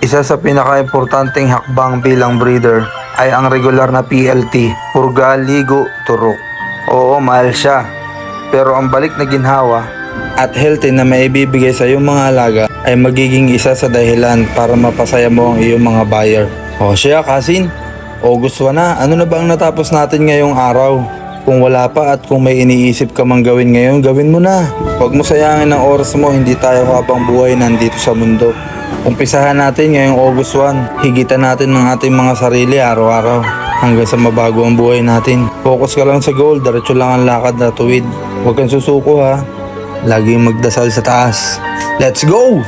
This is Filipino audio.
Isa sa pinaka-importanteng hakbang bilang breeder ay ang regular na PLT, purga, ligo, turok. Oo, mahal siya. Pero ang balik na ginhawa at healthy na maibibigay sa iyong mga alaga ay magiging isa sa dahilan para mapasaya mo ang iyong mga buyer. O siya, Kasin, August 1 na. Ano na ba ang natapos natin ngayong araw? Kung wala pa at kung may iniisip ka mang gawin ngayon, gawin mo na. Huwag mo sayangin ang oras mo, hindi tayo habang buhay nandito sa mundo. Umpisahan natin ngayong August 1. Higitan natin ng ating mga sarili araw-araw hanggang sa mabago ang buhay natin. Focus ka lang sa goal, diretso lang ang lakad na tuwid. Huwag kang susuko ha. Laging magdasal sa taas. Let's go!